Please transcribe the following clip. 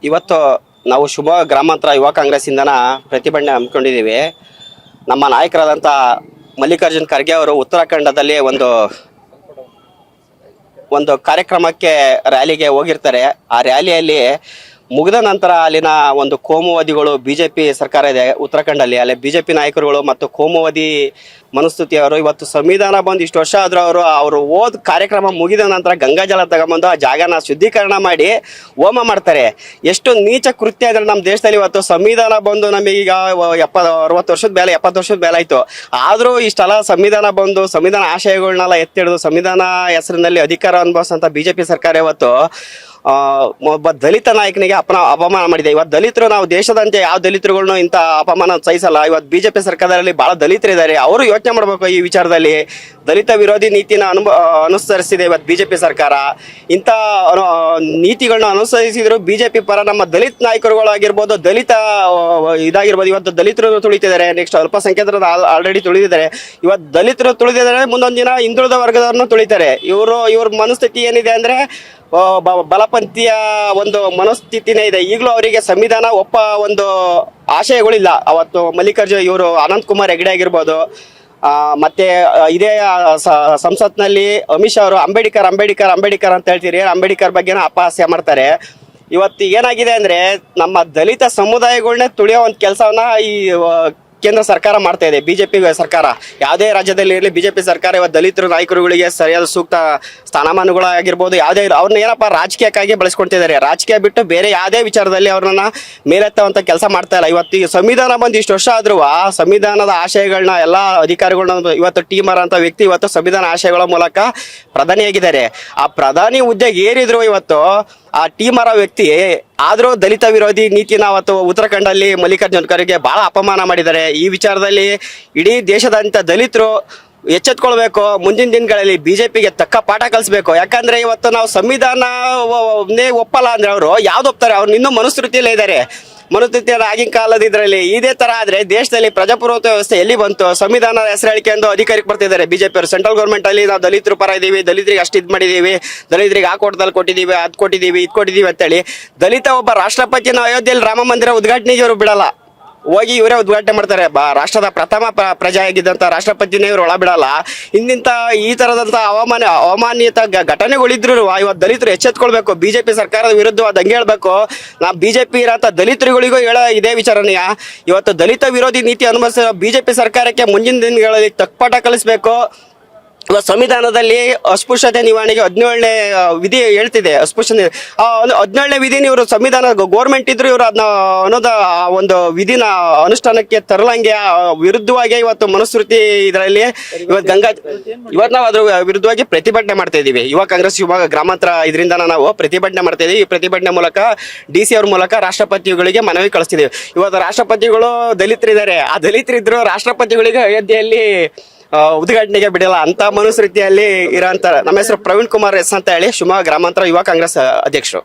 ಇವತ್ತು ನಾವು ಶಿವಮೊಗ್ಗ ಗ್ರಾಮಾಂತರ ಯುವ ಕಾಂಗ್ರೆಸ್ ಇಂದನ ಪ್ರತಿಭಟನೆ ಹಮ್ಮಿಕೊಂಡಿದ್ದೀವಿ. ನಮ್ಮ ನಾಯಕರಾದಂಥ ಮಲ್ಲಿಕಾರ್ಜುನ್ ಖರ್ಗೆ ಅವರು ಉತ್ತರಾಖಂಡದಲ್ಲಿ ಒಂದು ಕಾರ್ಯಕ್ರಮಕ್ಕೆ ರ್ಯಾಲಿಗೆ ಹೋಗಿರ್ತಾರೆ. ಆ ರ್ಯಾಲಿಯಲ್ಲಿ ಮುಗಿದ ನಂತರ ಅಲ್ಲಿನ ಒಂದು ಕೋಮುವಾದಿಗಳು ಬಿಜೆಪಿ ಸರ್ಕಾರ ಇದೆ ಉತ್ತರಾಖಂಡಲ್ಲಿ, ಅಲ್ಲಿ ಬಿಜೆಪಿ ನಾಯಕರುಗಳು ಮತ್ತು ಕೋಮುವಾದಿ ಮನಸ್ಥಿತಿಯವರು ಇವತ್ತು ಸಂವಿಧಾನ ಬಂದು ಇಷ್ಟು ವರ್ಷ ಆದರೂ ಅವರು ಓದ್ ಕಾರ್ಯಕ್ರಮ ಮುಗಿದ ನಂತರ ಗಂಗಾಜಲ ತಗೊಂಬಂದು ಆ ಜಾಗನ ಶುದ್ಧೀಕರಣ ಮಾಡಿ ಹೋಮ ಮಾಡ್ತಾರೆ. ಎಷ್ಟು ನೀಚ ಕೃತ್ಯ ಅಂದರೆ ನಮ್ಮ ದೇಶದಲ್ಲಿ ಇವತ್ತು ಸಂವಿಧಾನ ಬಂದು ನಮಗೀಗ 60 ವರ್ಷದ ಮೇಲೆ 70 ವರ್ಷದ ಮೇಲೆ ಆಯಿತು. ಆದರೂ ಇಷ್ಟೆಲ್ಲ ಸಂವಿಧಾನ ಬಂದು ಸಂವಿಧಾನ ಆಶಯಗಳನ್ನೆಲ್ಲ ಎತ್ತಿಡಿದು ಸಂವಿಧಾನ ಹೆಸರಿನಲ್ಲಿ ಅಧಿಕಾರ ಅನುಭವಿಸಂತ ಬಿಜೆಪಿ ಸರ್ಕಾರ ಇವತ್ತು ಒಬ್ಬ ದಲಿತ ನಾಯಕನಿಗೆ ಅಪಮಾನ ಮಾಡಿದೆ. ಇವತ್ತು ದಲಿತರು, ನಾವು ದೇಶದಂತೆ ಯಾವ ದಲಿತರುಗಳನ್ನು ಇಂಥ ಅಪಮಾನ ಸಹಿಸಲ್ಲ. ಇವತ್ತು ಬಿಜೆಪಿ ಸರ್ಕಾರದಲ್ಲಿ ಬಹಳ ದಲಿತರಿದ್ದಾರೆ, ಅವರು ಯೋಚನೆ ಮಾಡಬೇಕು ಈ ವಿಚಾರದಲ್ಲಿ. ದಲಿತ ವಿರೋಧಿ ನೀತಿನ ಅನುಸರಿಸಿದೆ ಇವತ್ತು ಬಿಜೆಪಿ ಸರ್ಕಾರ. ಇಂಥ ನೀತಿಗಳನ್ನ ಅನುಸರಿಸಿದ್ರು ಬಿಜೆಪಿ ಪರ ನಮ್ಮ ದಲಿತ ನಾಯಕರುಗಳಾಗಿರ್ಬೋದು, ದಲಿತ ಇದಾಗಿರ್ಬೋದು. ಇವತ್ತು ದಲಿತರು ತುಳಿತಿದ್ದಾರೆ, ನೆಕ್ಸ್ಟ್ ಅಲ್ಪಸಂಖ್ಯಾತರು ಆಲ್ರೆಡಿ ತುಳಿದಿದ್ದಾರೆ. ಇವತ್ತು ದಲಿತರು ತುಳಿದಿದ್ದಾರೆ, ಮುಂದೊಂದು ದಿನ ಹಿಂದುಳಿದ ವರ್ಗದವ್ರನ್ನು ತುಳಿತಾರೆ. ಇವ್ರ ಮನಸ್ಥಿತಿ ಏನಿದೆ ಅಂದರೆ ಬಲಪಂಥೀಯ ಒಂದು ಮನಸ್ಥಿತಿನೇ ಇದೆ. ಈಗಲೂ ಅವರಿಗೆ ಸಂವಿಧಾನ ಒಂದು ಆಶಯಗಳಿಲ್ಲ. ಅವತ್ತು ಮಲ್ಲಿಕಾರ್ಜುನ್ ಇವರು ಅನಂತ್ ಕುಮಾರ್ ಹೆಗಡೆ ಆಗಿರ್ಬೋದು, ಮತ್ತೆ ಇದೇ ಸಂಸತ್ನಲ್ಲಿ ಅಮಿತ್ ಶಾ ಅವರು ಅಂಬೇಡ್ಕರ್ ಅಂತ ಹೇಳ್ತೀರಿ, ಅಂಬೇಡ್ಕರ್ ಬಗ್ಗೆನ ಅಪಹಾಸ್ಯ ಮಾಡ್ತಾರೆ. ಇವತ್ತು ಏನಾಗಿದೆ ಅಂದರೆ ನಮ್ಮ ದಲಿತ ಸಮುದಾಯಗಳನ್ನೇ ತುಳಿಯೋ ಒಂದು ಕೆಲಸವನ್ನ ಈ ಕೇಂದ್ರ ಸರ್ಕಾರ ಮಾಡ್ತಾ ಇದೆ. ಬಿಜೆಪಿ ಸರ್ಕಾರ ಯಾವುದೇ ರಾಜ್ಯದಲ್ಲಿ ಇರಲಿ, ಬಿಜೆಪಿ ಸರ್ಕಾರ ಇವತ್ತು ದಲಿತರ ನಾಯಕರುಗಳಿಗೆ ಸರಿಯಾದ ಸೂಕ್ತ ಸ್ಥಾನಮಾನಗಳಾಗಿರ್ಬೋದು, ಯಾವುದೇ ಅವ್ರನ್ನ ಏನಪ್ಪ ರಾಜಕೀಯಕ್ಕಾಗಿ ಬಳಸ್ಕೊಳ್ತಿದ್ದಾರೆ. ರಾಜಕೀಯ ಬಿಟ್ಟು ಬೇರೆ ಯಾವುದೇ ವಿಚಾರದಲ್ಲಿ ಅವ್ರನ್ನ ಮೇಲೆತ್ತುವಂಥ ಕೆಲಸ ಮಾಡ್ತಾ ಇಲ್ಲ. ಇವತ್ತು ಈ ಸಂವಿಧಾನ ಬಂದು ಇಷ್ಟು ವರ್ಷ ಆದ್ರೂ ಆ ಸಂವಿಧಾನದ ಆಶಯಗಳನ್ನ ಎಲ್ಲ ಅಧಿಕಾರಿಗಳನ್ನ ಇವತ್ತು ಟೀಮರ್ ಅಂತ ವ್ಯಕ್ತಿ ಇವತ್ತು ಸಂವಿಧಾನ ಆಶಯಗಳ ಮೂಲಕ ಪ್ರಧಾನಿಯಾಗಿದ್ದಾರೆ. ಆ ಪ್ರಧಾನಿ ಹುದ್ದೆಗೆ ಏರಿದ್ರು ಇವತ್ತು ಆ ಟೀಮರ ವ್ಯಕ್ತಿ. ಆದರೂ ದಲಿತ ವಿರೋಧಿ ನೀತಿನ ಅವತ್ತು ಉತ್ತರಾಖಂಡಲ್ಲಿ ಮಲ್ಲಿಕಾರ್ಜುನ್ ಖರ್ಗೆ ಬಹಳ ಅಪಮಾನ ಮಾಡಿದ್ದಾರೆ. ಈ ವಿಚಾರದಲ್ಲಿ ಇಡೀ ದೇಶದಂತ ದಲಿತರು ಎಚ್ಚೆತ್ಕೊಳ್ಬೇಕು. ಮುಂದಿನ ದಿನಗಳಲ್ಲಿ ಬಿಜೆಪಿಗೆ ತಕ್ಕ ಪಾಠ ಕಲಿಸ್ಬೇಕು. ಯಾಕಂದ್ರೆ ಇವತ್ತು ನಾವು ಸಂವಿಧಾನನೇ ಒಪ್ಪಲ್ಲ ಅಂದ್ರೆ ಅವರು ಯಾವ್ದು ಒಪ್ತಾರೆ? ಅವ್ರು ಇನ್ನೂ ಮನುಸ್ಮೃತಿಯಲ್ಲೇ ಇದ್ದಾರೆ. ಮನುಸ್ಮೃತಿಯ ಆಗಿನ ಕಾಲದ ಇದರಲ್ಲಿ ಇದೇ ತರ ಆದ್ರೆ ದೇಶದಲ್ಲಿ ಪ್ರಜಾಪ್ರಭುತ್ವ ವ್ಯವಸ್ಥೆ ಎಲ್ಲಿ ಬಂತು? ಸಂವಿಧಾನದ ಹೆಸರಿಕೆ ಎಂದು ಅಧಿಕಾರಕ್ಕೆ ಬರ್ತಿದ್ದಾರೆ ಬಿಜೆಪಿ ಅವರು. ಸೆಂಟ್ರಲ್ ಗೌರ್ಮೆಂಟ್ ಅಲ್ಲಿ ನಾವು ದಲಿತರ ಪರ ಇದೀವಿ, ದಲಿತರಿಗೆ ಅಷ್ಟು ಇದು ಮಾಡಿದೀವಿ, ದಲಿತರಿಗೆ ಆ ಕೋಟದಲ್ಲಿ ಕೊಟ್ಟಿದ್ದೀವಿ, ಅದು ಕೊಟ್ಟಿದ್ದೀವಿ, ಇದು ಕೊಟ್ಟಿದ್ದೀವಿ ಅಂತೇಳಿ ದಲಿತ ಒಬ್ಬ ರಾಷ್ಟ್ರಪತಿನ ಅಯೋಧ್ಯೆಯಲ್ಲಿ ರಾಮ ಮಂದಿರ ಉದ್ಘಾಟನೆಗೆ ಇವರು ಬಿಡಲ್ಲ, ಹೋಗಿ ಇವರೇ ಉದ್ಘಾಟನೆ ಮಾಡ್ತಾರೆ. ರಾಷ್ಟ್ರದ ಪ್ರಥಮ ಪ್ರಜೆ ಆಗಿದ್ದಂಥ ರಾಷ್ಟ್ರಪತಿನೇ ಇವರು ಒಳ ಬಿಡಲ್ಲ. ಇಂಥ ಈ ಥರದಂಥ ಅಮಾನ್ಯತ ಘಟನೆಗಳಿದ್ರು ಇವತ್ತು ದಲಿತರು ಎಚ್ಚೆತ್ಕೊಳ್ಬೇಕು. ಬಿಜೆಪಿ ಸರ್ಕಾರದ ವಿರುದ್ಧವಾದ ಹಂಗೆ ಹೇಳ್ಬೇಕು. ನಾವು ಬಿಜೆಪಿ ಇರೋಂಥ ದಲಿತರುಗಳಿಗೂ ಹೇಳೋ ಇದೇ ವಿಚಾರನೆಯ. ಇವತ್ತು ದಲಿತ ವಿರೋಧಿ ನೀತಿ ಅನುಸರಿಸಿದ ಬಿಜೆಪಿ ಸರ್ಕಾರಕ್ಕೆ ಮುಂದಿನ ದಿನಗಳಲ್ಲಿ ತಕ್ಕಪಾಠ ಕಲಿಸ್ಬೇಕು. ಇವತ್ತು ಸಂವಿಧಾನದಲ್ಲಿ ಅಸ್ಪೃಶ್ಯತೆ ನಿವಾರಣೆಗೆ 17ನೇ ವಿಧಿ ಹೇಳ್ತಿದೆ. ಅಸ್ಪೃಶ್ಯತೆ 17ನೇ ವಿಧಿನ ಇವರು ಸಂವಿಧಾನ ಗೋರ್ಮೆಂಟ್ ಇದ್ರು ಇವರು ಅದನ್ನ ಅನ್ನೋದ ಒಂದು ವಿಧಿನ ಅನುಷ್ಠಾನಕ್ಕೆ ತರಲಂಗೆ ವಿರುದ್ಧವಾಗಿ ಇವತ್ತು ಮನುಸ್ಮೃತಿ ಇದರಲ್ಲಿ ಇವತ್ತು ನಾವು ಅದ್ರ ವಿರುದ್ಧವಾಗಿ ಪ್ರತಿಭಟನೆ ಮಾಡ್ತಾ ಇದೀವಿ. ಯುವ ಕಾಂಗ್ರೆಸ್ ಶಿವಮೊಗ್ಗ ಗ್ರಾಮಾಂತರ ಇದರಿಂದ ನಾವು ಪ್ರತಿಭಟನೆ ಮಾಡ್ತಾ ಇದೀವಿ. ಈ ಪ್ರತಿಭಟನೆ ಮೂಲಕ DC ಅವ್ರ ಮೂಲಕ ರಾಷ್ಟ್ರಪತಿಗಳಿಗೆ ಮನವಿ ಕಳಿಸ್ತಿದ್ದೀವಿ. ಇವತ್ತು ರಾಷ್ಟ್ರಪತಿಗಳು ದಲಿತರಿದ್ದಾರೆ, ಆ ದಲಿತರಿದ್ರು ರಾಷ್ಟ್ರಪತಿಗಳಿಗೆ ಅಯೋಧ್ಯೆಯಲ್ಲಿ ಉದ್ಘಾಟನೆಗೆ ಬಿಡಲ್ಲ ಅಂತ ಮನುಸ್ಮೃತಿಯಲ್ಲಿ ಇರೋಂಥ. ನಮ್ಮ ಹೆಸರು ಪ್ರವೀಣ್ ಕುಮಾರ್ ಎಸ್ ಅಂತ ಹೇಳಿ, ಶಿವಮೊಗ್ಗ ಗ್ರಾಮಾಂತರ ಯುವ ಕಾಂಗ್ರೆಸ್ ಅಧ್ಯಕ್ಷರು.